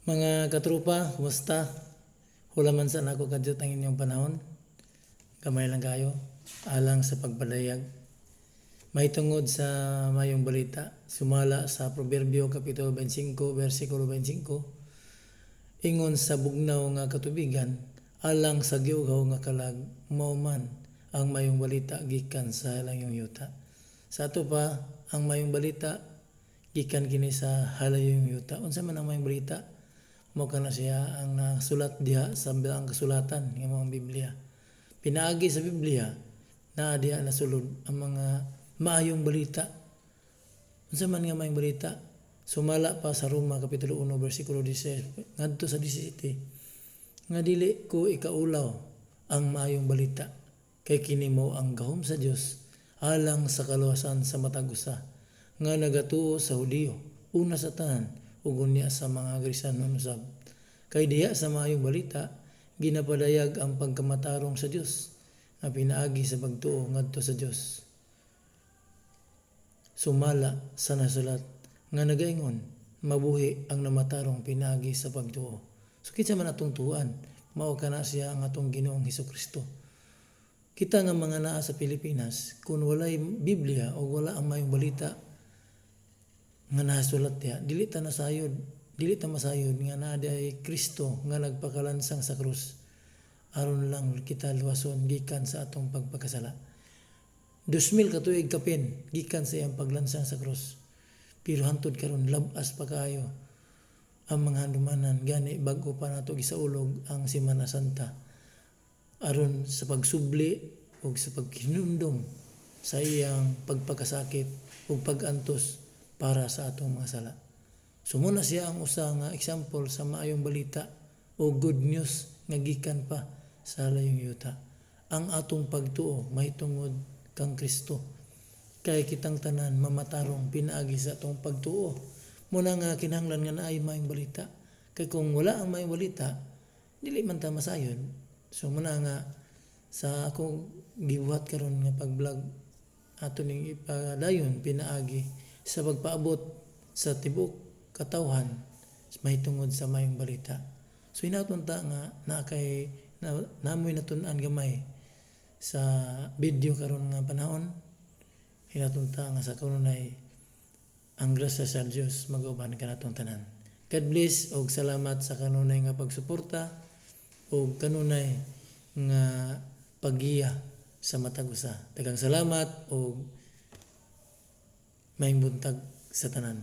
Mga katrupa, kumusta? Hulaman sa nako kadyot ang inyong panahon. Kamay lang kayo, alang sa pagpadayag. May tungod sa mayong balita, sumala sa Proverbio Kapitulo 25, versikulo 25, ingon sa bugnaw nga katubigan, alang sa giugaw nga kalag, mauman ang mayong balita gikan sa halayong yuta. Sa ato pa, ang mayong balita gikan kini sa halayong yuta. Unsa man ang mayong balita? Mao kana siya ang nasulat diha sa bilang kasulatan ng mga Biblia. Pinaagi sa Biblia na diha nasulod ang mga maayong balita. Unsa man nga maayong balita? Sumala pa sa Roma Kapitulo 1 versikulo 16 ngadto sa 17 nga dili ko ikaulaw ang maayong balita kay kini mao ang gahom sa Dios alang sa kaluwasan sa matag usa nga nagatuo sa Hudiyo una sa tanan ug unya sa mga Grisanon usab. Kay diha sa maayong balita ginapadayag ang pagkamatarong sa Dios nga pinaagi sa pagtuo ngadto sa Dios. Sumala sa nasulat nga nagaingon mabuhi ang namatarong pinaagi sa pagtuo. So kinsa man atong tuan, mao kana siya ang atong Ginoong Hesukristo. Kita nga mga naa sa Pilipinas, kung walay Biblia o wala ang maayong balita nga nasulat diha, dili ta masayod nga naa ay Kristo nga nagpakalansang sa krus aron lang kita luwason gikan sa atong pagpakasala. 2000 ka tuig kapin gikan sa iyang paglansang sa krus. Pero hantod karon labas pa kaayo ang mga handumanan gani bag-o pa nato gisaulog ang Semana Santa aron sa pagsubli ug sa paghinumdom sa iyang pagpakasakit ug pagantos para sa atong mga sala. Sumuna siya ang usa nga example sa maayong balita o good news nga gikan pa sa halayong yuta. Ang atong pagtuo mahitungod kang Kristo. Kay kitang tanan mamatarong pinaagi sa atong pagtuo. Muna nga kinahanglan nga naay maayong balita. Kay kung wala ang maayong balita, dili man ta masayon. So muna nga sa akong gibuhat karon nga pag-vlog ato ning ipadayon pinaagi sa pagpaabot sa tibok katawhan mahitungod sa mayong balita. So hinaton ta nga namoy natun-an gamay sa video karon nga panahon. Hinaton ta nga sa kanunay ang grasya sa Dios mag-uban kanatong tanan. God bless og salamat sa kanunay nga pagsuporta og kanunay nga paggiya sa matag usa. Daghang salamat og maayong buntag sa tanan.